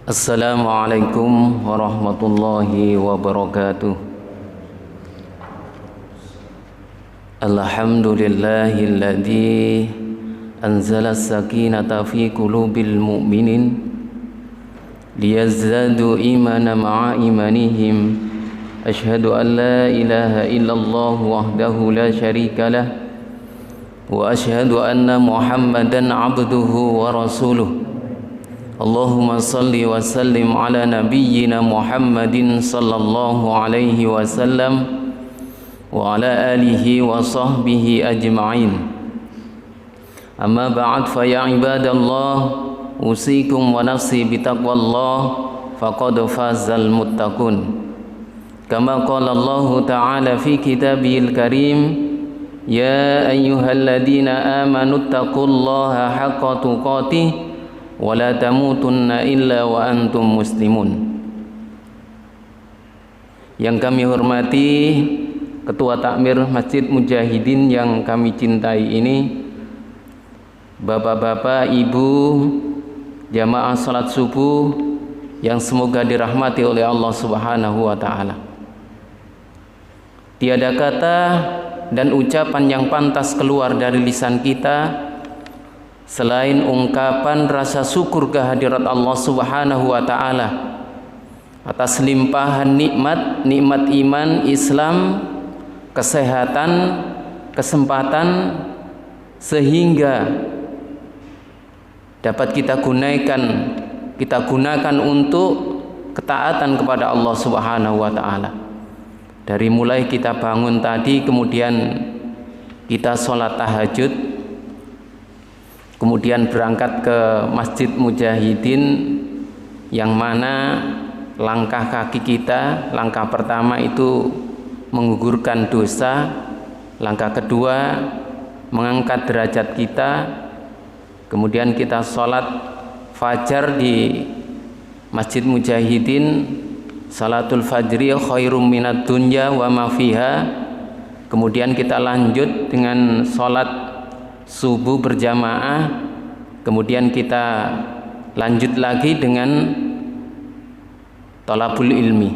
Assalamualaikum warahmatullahi wabarakatuh. Alhamdulillahilladzi anzala as-sakinata fi qulubil mu'minin liyazdadu imana ma'a imanihim. Ashhadu an la ilaha illallah wahdahu la syarika lah wa ashhadu anna Muhammadan abduhu wa rasuluh. Allahumma salli wa sallim ala nabiyyina Muhammadin sallallahu alaihi wasallam wa ala alihi wa sahbihi ajma'in. Amma ba'd, fa ya ibadallah, usikum wa nafsi bitaqwallah, faqad fazal muttaqun. Kama qala Allah ta'ala fi kitabihil karim, ya ayyuhalladzina amanu taqullaha haqqa tuqatih wa la tamutunna illa wa antum muslimun. Yang kami hormati Ketua Takmir Masjid Mujahidin yang kami cintai ini, bapak-bapak, ibu, jamaah salat subuh yang semoga dirahmati oleh Allah Subhanahu wa ta'ala. Tiada kata dan ucapan yang pantas keluar dari lisan kita selain ungkapan rasa syukur kehadirat Allah Subhanahu wa ta'ala atas limpahan nikmat iman, Islam, kesehatan, kesempatan, sehingga dapat kita gunakan untuk ketaatan kepada Allah Subhanahu wa ta'ala. Dari mulai kita bangun tadi, kemudian kita sholat tahajud, kemudian berangkat ke Masjid Mujahidin, yang mana langkah kaki kita, langkah pertama itu menggugurkan dosa, langkah kedua mengangkat derajat kita, kemudian kita sholat fajar di Masjid Mujahidin, salatul fajri khairum minad dunya wa ma fiha. Kemudian kita lanjut dengan sholat subuh berjamaah, kemudian kita lanjut lagi dengan thalabul ilmi.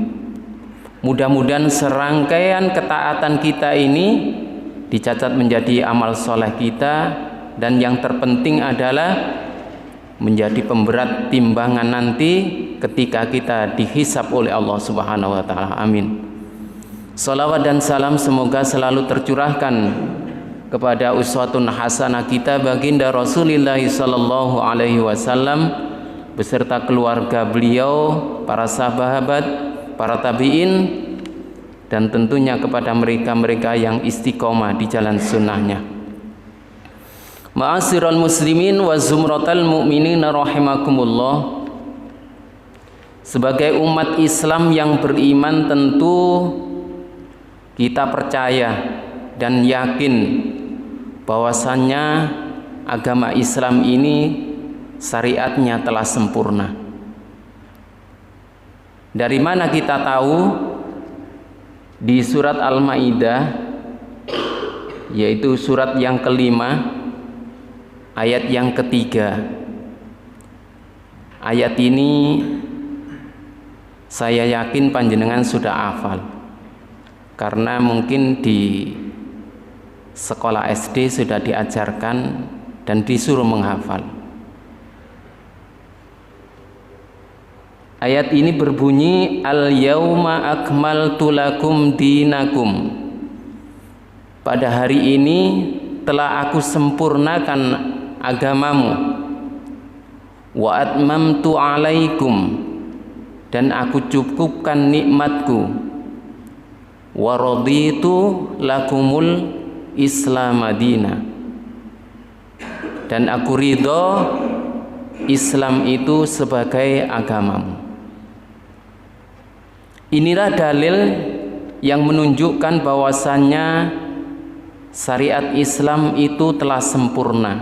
Mudah-mudahan serangkaian ketaatan kita ini dicatat menjadi amal soleh kita, dan yang terpenting adalah menjadi pemberat timbangan nanti ketika kita dihisab oleh Allah Subhanahu wa ta'ala. Amin. Salawat dan salam semoga selalu tercurahkan kepada uswatun hasanah kita baginda Rasulullah sallallahu alaihi wasallam beserta keluarga beliau, para sahabat, para tabi'in, dan tentunya kepada mereka-mereka yang istiqomah di jalan sunnahnya. Ma'asyiral muslimin wa zumratal mu'minin rahimakumullah. Sebagai umat Islam yang beriman, tentu kita percaya dan yakin bahwasannya agama Islam ini syariatnya telah sempurna. Dari mana kita tahu? Di surat Al-Maidah, yaitu surat yang kelima, ayat yang ketiga. Ayat ini saya yakin panjenengan sudah hafal, karena mungkin di sekolah SD sudah diajarkan dan disuruh menghafal. Ayat ini berbunyi, al-yauma akmaltu lakum dinakum. Pada hari ini telah aku sempurnakan agamamu. Wa atmamtu alaikum, dan aku cukupkan nikmatku. Wa raditu lakumul Islam Madinah, dan aku ridho Islam itu sebagai agamamu. Inilah dalil yang menunjukkan bahwasannya syariat Islam itu telah sempurna.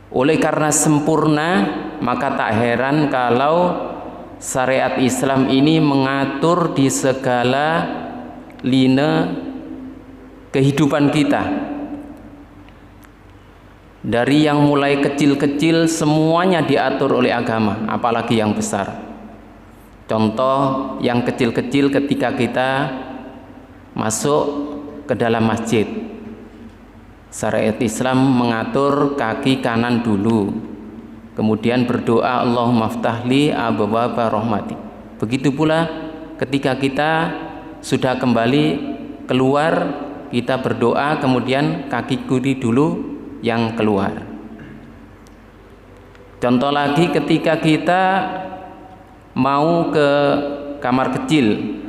Oleh karena sempurna, maka tak heran kalau syariat Islam ini mengatur di segala lini kehidupan kita. Dari yang mulai kecil-kecil semuanya diatur oleh agama, apalagi yang besar. Contoh yang kecil-kecil ketika kita masuk ke dalam masjid. Syariat Islam mengatur kaki kanan dulu. Kemudian berdoa Allahumma ftahli abwaaba rahmatik. Begitu pula ketika kita sudah kembali keluar, kita berdoa kemudian kaki kiri dulu yang keluar. Contoh lagi ketika kita mau ke kamar kecil,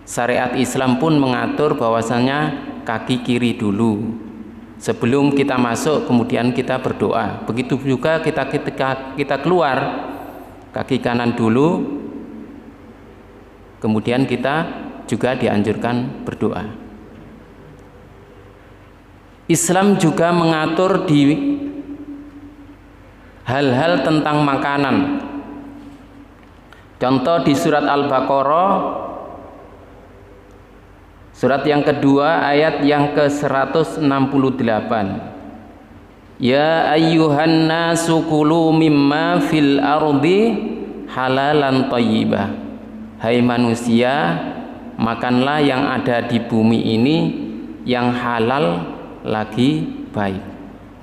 syariat Islam pun mengatur bahwasanya kaki kiri dulu sebelum kita masuk, kemudian kita berdoa. Begitu juga ketika kita keluar, kaki kanan dulu, kemudian kita juga dianjurkan berdoa. Islam juga mengatur di hal-hal tentang makanan. Contoh di surat Al-Baqarah, surat yang kedua ayat yang ke-168. Ya ayyuhan nasu kulu mimma fil ardi halalan thayyibah. Hai manusia, makanlah yang ada di bumi ini yang halal lagi baik.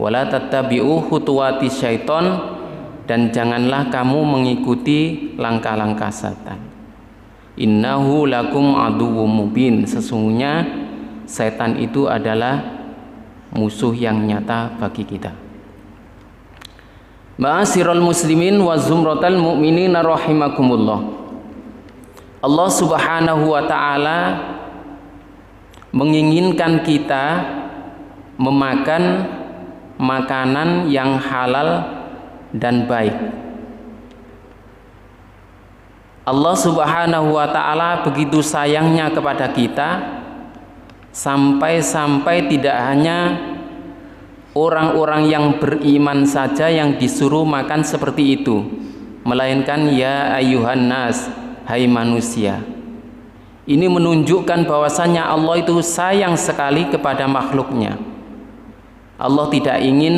Wala tattabi'u khutuwati syaiton, dan janganlah kamu mengikuti langkah-langkah setan. Innahu lakum aduwwum mubin, sesungguhnya setan itu adalah musuh yang nyata bagi kita. Ma'asyiral muslimin wa zumratal mu'minin rahimakumullah. Allah Subhanahu wa taala menginginkan kita memakan makanan yang halal dan baik. Allah Subhanahu wa taala begitu sayangnya kepada kita sampai-sampai tidak hanya orang-orang yang beriman saja yang disuruh makan seperti itu, melainkan ya ayyuhan nas, hai manusia. Ini menunjukkan bahwasannya Allah itu sayang sekali kepada makhluknya. Allah tidak ingin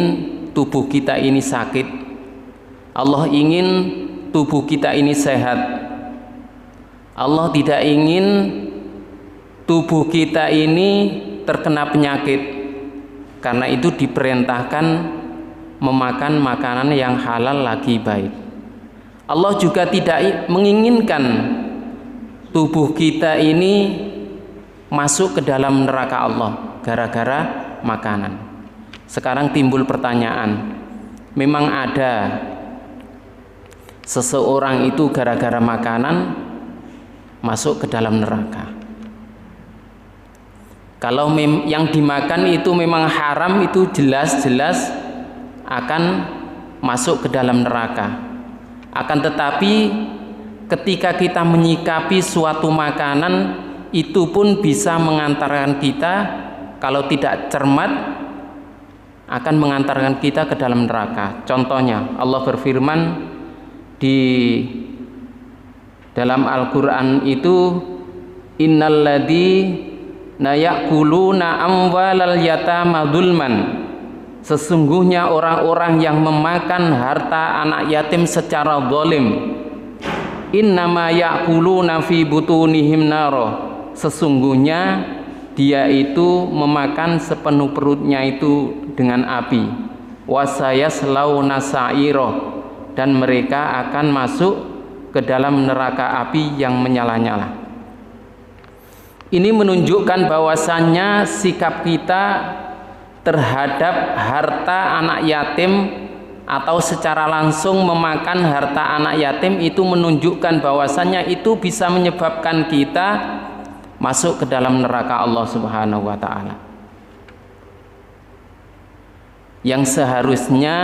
tubuh kita ini sakit. Allah ingin tubuh kita ini sehat. Allah tidak ingin tubuh kita ini terkena penyakit. Karena itu diperintahkan memakan makanan yang halal lagi baik. Allah juga tidak menginginkan tubuh kita ini masuk ke dalam neraka Allah gara-gara makanan. Sekarang timbul pertanyaan, memang ada seseorang itu gara-gara makanan masuk ke dalam neraka? Kalau yang dimakan itu memang haram, itu jelas-jelas akan masuk ke dalam neraka. Akan tetapi ketika kita menyikapi suatu makanan, itu pun bisa mengantarkan kita, kalau tidak cermat, akan mengantarkan kita ke dalam neraka. Contohnya Allah berfirman di dalam Al-Quran itu, innalladzina ya'kuluna amwalal yatama dzulman, sesungguhnya orang-orang yang memakan harta anak yatim secara zalim, innama ya'kuluna fi butunihim naro, sesungguhnya dia itu memakan sepenuh perutnya itu dengan api. Wasayaslauna sa'iro, dan mereka akan masuk ke dalam neraka api yang menyala-nyala. Ini menunjukkan bahwasannya sikap kita terhadap harta anak yatim atau secara langsung memakan harta anak yatim itu menunjukkan bahwasannya itu bisa menyebabkan kita masuk ke dalam neraka Allah Subhanahu wa taala. Yang seharusnya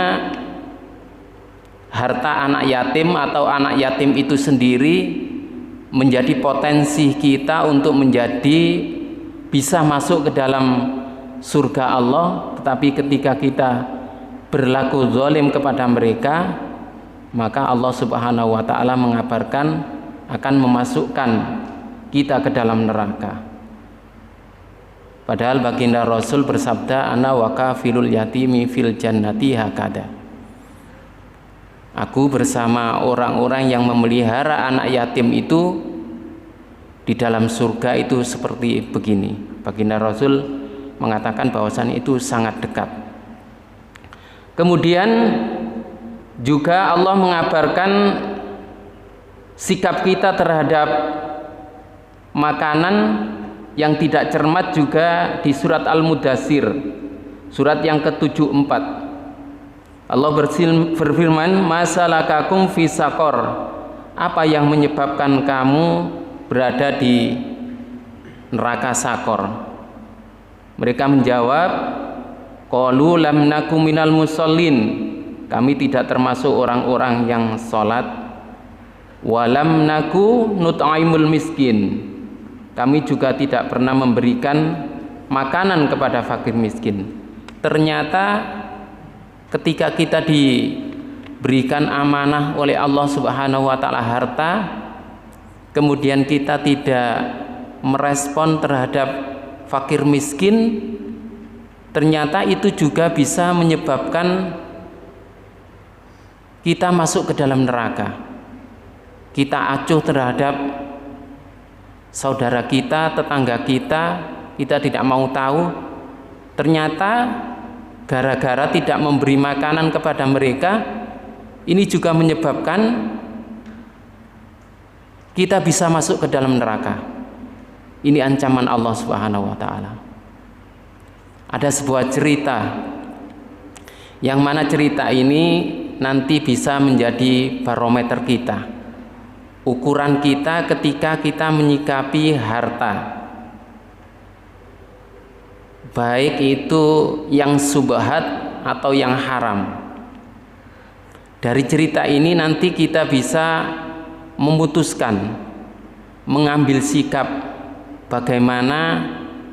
harta anak yatim atau anak yatim itu sendiri menjadi potensi kita untuk menjadi bisa masuk ke dalam surga Allah, tetapi ketika kita berlaku zalim kepada mereka, maka Allah Subhanahu wa taala mengabarkan akan memasukkan kita ke dalam neraka. Padahal baginda Rasul bersabda, ana wa kafilul yatimi fil jannati hakada. Aku bersama orang-orang yang memelihara anak yatim itu di dalam surga itu seperti begini. Baginda Rasul mengatakan bahwasannya itu sangat dekat. Kemudian juga Allah mengabarkan sikap kita terhadap makanan yang tidak cermat juga di surat Al-Mudaththir, surat yang ke-74. Allah berfirman, masalakakum fi saqar, apa yang menyebabkan kamu berada di neraka Sakor? Mereka menjawab, qalu lam nakum minal musallin, kami tidak termasuk orang-orang yang sholat, walam naku nut'aimul miskin, kami juga tidak pernah memberikan makanan kepada fakir miskin. Ternyata ketika kita diberikan amanah oleh Allah Subhanahu wa taala harta, kemudian kita tidak merespon terhadap fakir miskin, ternyata itu juga bisa menyebabkan kita masuk ke dalam neraka. Kita acuh terhadap saudara kita, tetangga kita, kita tidak mau tahu. Ternyata gara-gara tidak memberi makanan kepada mereka, ini juga menyebabkan kita bisa masuk ke dalam neraka. Ini ancaman Allah Subhanahu wa taala. Ada sebuah cerita yang mana cerita ini nanti bisa menjadi barometer kita, ukuran kita ketika kita menyikapi harta, baik itu yang subhat atau yang haram. Dari cerita ini nanti kita bisa memutuskan, mengambil sikap bagaimana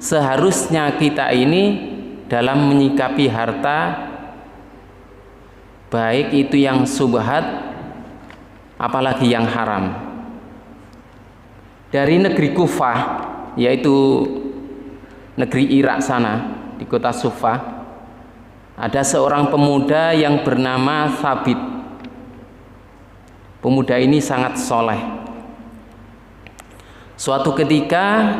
seharusnya kita ini dalam menyikapi harta, baik itu yang subhat apalagi yang haram. Dari negeri Kufah, yaitu negeri Irak sana, di kota Sufah, ada seorang pemuda yang bernama Thabit. Pemuda ini sangat soleh. Suatu ketika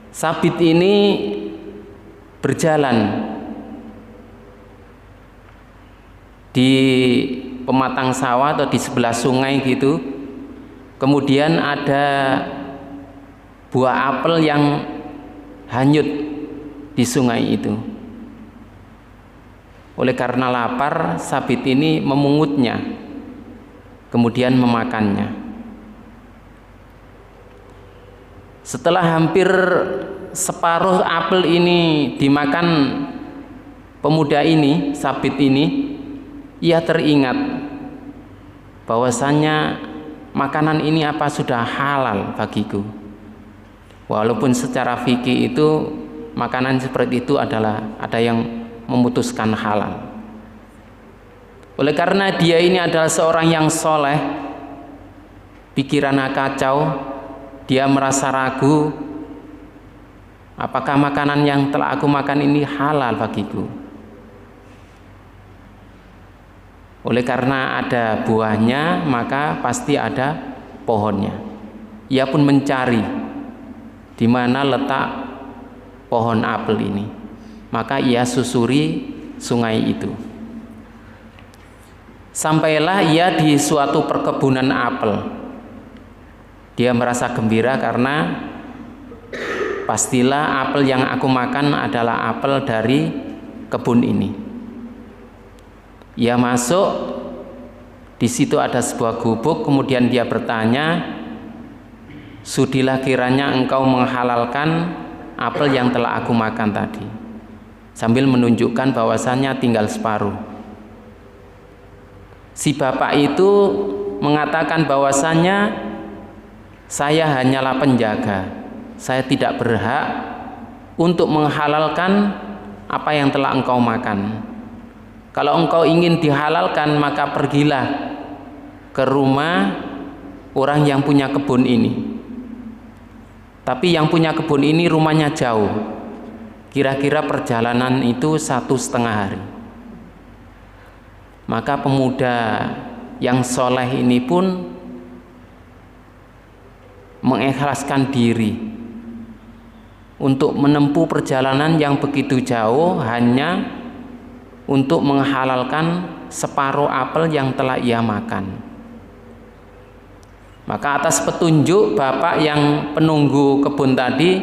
Thabit ini berjalan di pematang sawah atau di sebelah sungai gitu. Kemudian ada buah apel yang hanyut di sungai itu. Oleh karena lapar, Thabit ini memungutnya, kemudian memakannya. Setelah hampir separuh apel ini dimakan pemuda ini, Thabit ini, ia teringat bahwasannya makanan ini apa sudah halal bagiku. Walaupun secara fikih itu makanan seperti itu adalah ada yang memutuskan halal. Oleh karena dia ini adalah seorang yang soleh, pikirannya kacau, dia merasa ragu, apakah makanan yang telah aku makan ini halal bagiku. Oleh karena ada buahnya, maka pasti ada pohonnya. Ia pun mencari di mana letak pohon apel ini. Maka ia susuri sungai itu. Sampailah ia di suatu perkebunan apel. Dia merasa gembira karena pastilah apel yang aku makan adalah apel dari kebun ini. Ia masuk, di situ ada sebuah gubuk, kemudian dia bertanya, sudilah kiranya engkau menghalalkan apel yang telah aku makan tadi, sambil menunjukkan bahwasannya tinggal separuh. Si bapak itu mengatakan bahwasannya saya hanyalah penjaga, saya tidak berhak untuk menghalalkan apa yang telah engkau makan. Kalau engkau ingin dihalalkan, maka pergilah ke rumah orang yang punya kebun ini. Tapi yang punya kebun ini rumahnya jauh, kira-kira perjalanan itu 1,5 hari. Maka pemuda yang soleh ini pun mengikhlaskan diri untuk menempuh perjalanan yang begitu jauh hanya untuk menghalalkan separuh apel yang telah ia makan. Maka atas petunjuk bapak yang penunggu kebun tadi,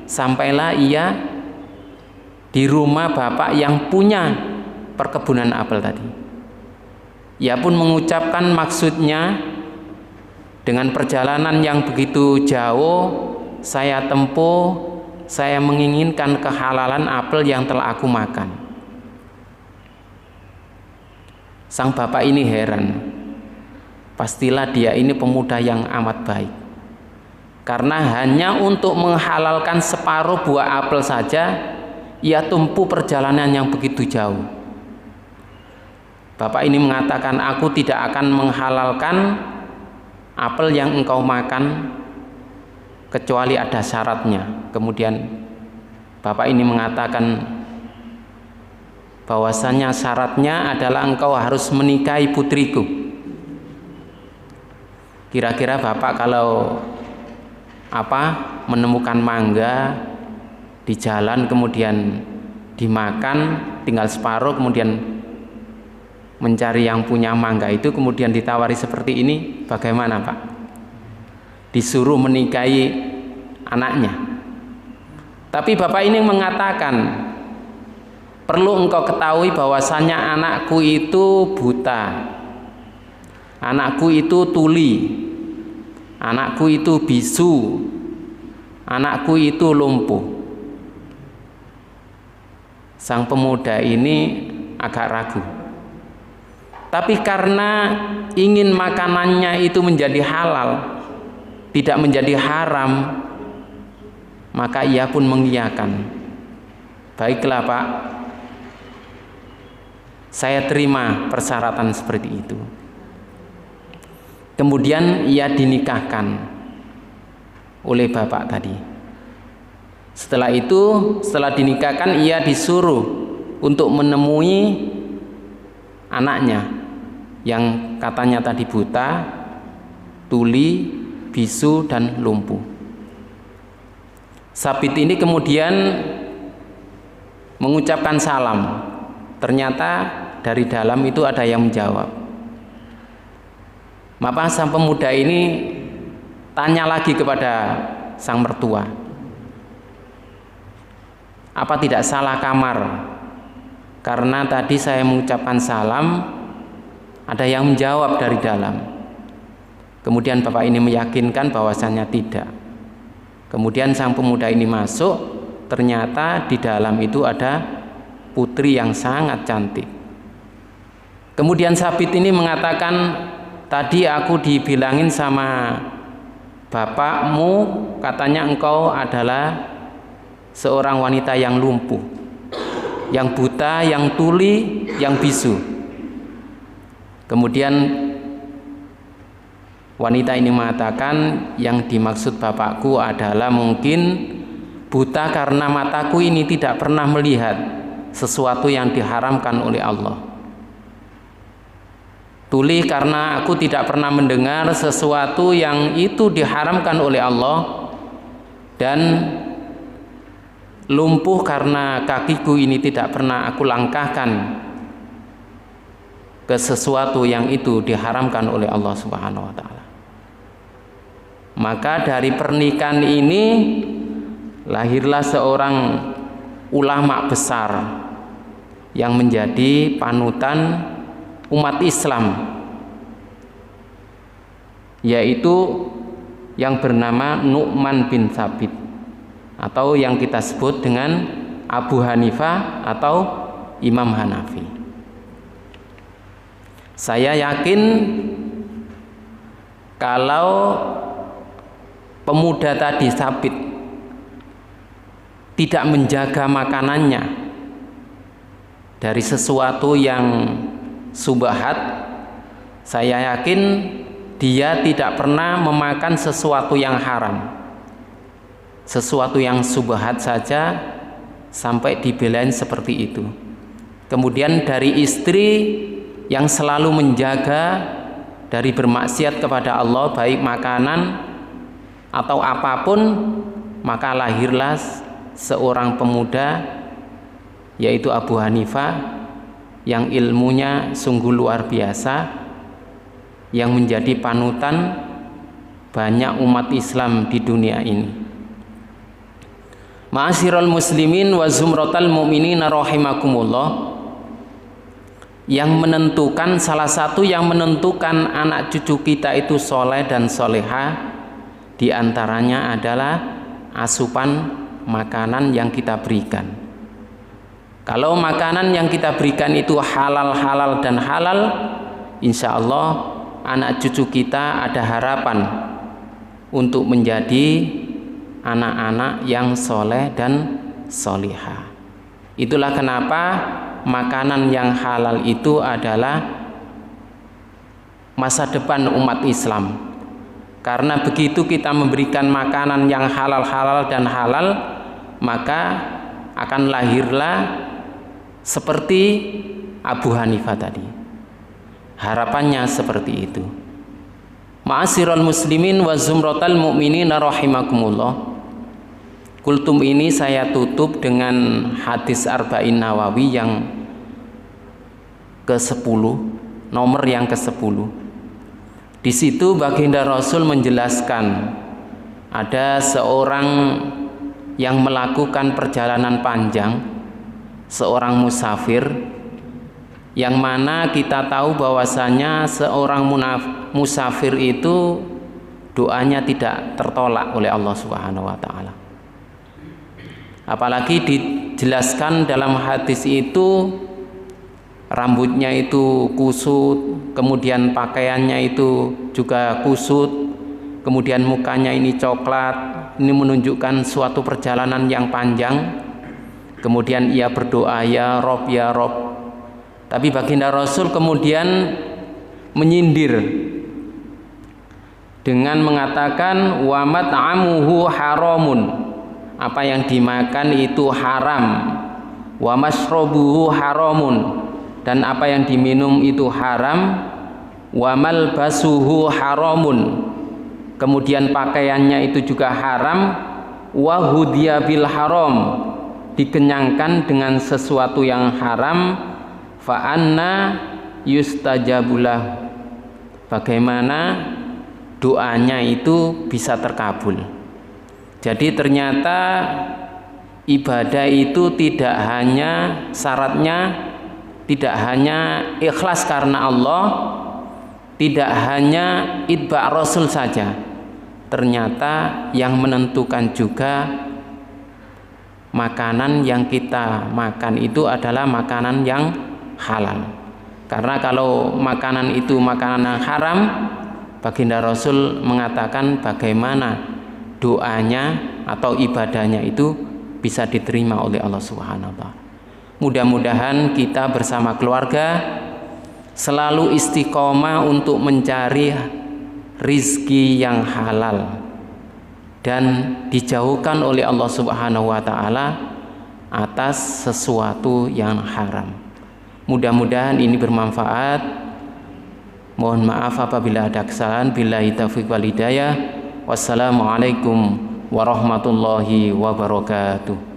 sampailah ia di rumah bapak yang punya perkebunan apel tadi. Ia pun mengucapkan maksudnya, dengan perjalanan yang begitu jauh saya tempuh, saya menginginkan kehalalan apel yang telah aku makan. Sang bapak ini heran, pastilah dia ini pemuda yang amat baik, karena hanya untuk menghalalkan separuh buah apel saja ia tempuh perjalanan yang begitu jauh. Bapak ini mengatakan, aku tidak akan menghalalkan apel yang engkau makan kecuali ada syaratnya. Kemudian bapak ini mengatakan bahwasanya syaratnya adalah engkau harus menikahi putriku. Kira-kira bapak kalau menemukan mangga di jalan kemudian dimakan tinggal separuh, kemudian mencari yang punya mangga itu kemudian ditawari seperti ini, bagaimana Pak? Disuruh menikahi anaknya. Tapi bapak ini mengatakan, perlu engkau ketahui bahwasanya anakku itu buta, anakku itu tuli, anakku itu bisu, anakku itu lumpuh. Sang pemuda ini agak ragu, tapi karena ingin makanannya itu menjadi halal, tidak menjadi haram, maka ia pun mengiyakan. Baiklah Pak, saya terima persyaratan seperti itu. Kemudian ia dinikahkan oleh bapak tadi. Setelah itu, setelah dinikahkan, ia disuruh untuk menemui anaknya yang katanya tadi buta, tuli, bisu, dan lumpuh. Sabit ini kemudian mengucapkan salam. Ternyata dari dalam itu ada yang menjawab. Maka sang pemuda ini tanya lagi kepada sang mertua, apa tidak salah kamar? Karena tadi saya mengucapkan salam, ada yang menjawab dari dalam. Kemudian bapak ini meyakinkan bahwasannya tidak. Kemudian sang pemuda ini masuk, ternyata di dalam itu ada putri yang sangat cantik. Kemudian Sabit ini mengatakan, tadi aku dibilangin sama bapakmu, katanya engkau adalah seorang wanita yang lumpuh, yang buta, yang tuli, yang bisu. Kemudian wanita ini mengatakan, yang dimaksud bapakku adalah mungkin buta karena mataku ini tidak pernah melihat sesuatu yang diharamkan oleh Allah. Tuli karena aku tidak pernah mendengar sesuatu yang itu diharamkan oleh Allah. Dan lumpuh karena kakiku ini tidak pernah aku langkahkan ke sesuatu yang itu diharamkan oleh Allah Subhanahu wa ta'ala. Maka dari pernikahan ini lahirlah seorang ulama besar yang menjadi panutan umat Islam, yaitu yang bernama Nu'man bin Thabit, atau yang kita sebut dengan Abu Hanifah atau Imam Hanafi. Saya yakin kalau pemuda tadi Thabit tidak menjaga makanannya dari sesuatu yang subhat, saya yakin dia tidak pernah memakan sesuatu yang haram. Sesuatu yang subhat saja sampai dibelain seperti itu. Kemudian dari istri yang selalu menjaga dari bermaksiat kepada Allah, baik makanan atau apapun, maka lahirlah seorang pemuda yaitu Abu Hanifah yang ilmunya sungguh luar biasa, yang menjadi panutan banyak umat Islam di dunia ini. Ma'asyiral muslimin wa zumratal mu'minin rahimakumullah, yang menentukan, salah satu yang menentukan anak cucu kita itu soleh dan soleha, diantaranya adalah asupan makanan yang kita berikan. Kalau makanan yang kita berikan itu halal dan halal, insya Allah anak cucu kita ada harapan untuk menjadi anak-anak yang soleh dan solihah. Itulah kenapa makanan yang halal itu adalah masa depan umat Islam. Karena begitu kita memberikan makanan yang halal dan halal, maka akan lahirlah seperti Abu Hanifah tadi. Harapannya seperti itu. Ma'asyiral muslimin wa zumratal mu'minin rahimakumullah. Kultum ini saya tutup dengan hadis Arba'in Nawawi yang ke-10, nomor yang ke-10. Di situ baginda Rasul menjelaskan ada seorang yang melakukan perjalanan panjang, seorang musafir, yang mana kita tahu bahwasanya seorang musafir itu doanya tidak tertolak oleh Allah Subhanahu wa taala. Apalagi dijelaskan dalam hadis itu rambutnya itu kusut, kemudian pakaiannya itu juga kusut, kemudian mukanya ini coklat. Ini menunjukkan suatu perjalanan yang panjang. Kemudian ia berdoa, ya Rob, ya Rob. Tapi baginda Rasul kemudian menyindir dengan mengatakan wa mat'amuhu haramun, apa yang dimakan itu haram, wa mashrabuhu haramun, dan apa yang diminum itu haram, wa malbasuhu haramun, kemudian pakaiannya itu juga haram, wa hudiya bil haram, dikenyangkan dengan sesuatu yang haram, fa anna yustajabulah, bagaimana doanya itu bisa terkabul. Jadi ternyata ibadah itu tidak hanya syaratnya tidak hanya ikhlas karena Allah, tidak hanya itba' Rasul saja. Ternyata yang menentukan juga makanan yang kita makan itu adalah makanan yang halal. Karena kalau makanan itu makanan yang haram, baginda Rasul mengatakan bagaimana doanya atau ibadahnya itu bisa diterima oleh Allah Subhanahu wa taala. Mudah-mudahan kita bersama keluarga selalu istiqomah untuk mencari rizki yang halal dan dijauhkan oleh Allah Subhanahu wa taala atas sesuatu yang haram. Mudah-mudahan ini bermanfaat. Mohon maaf apabila ada kesalahan. Billahi taufiq wal hidayah. Wassalamualaikum warahmatullahi wabarakatuh.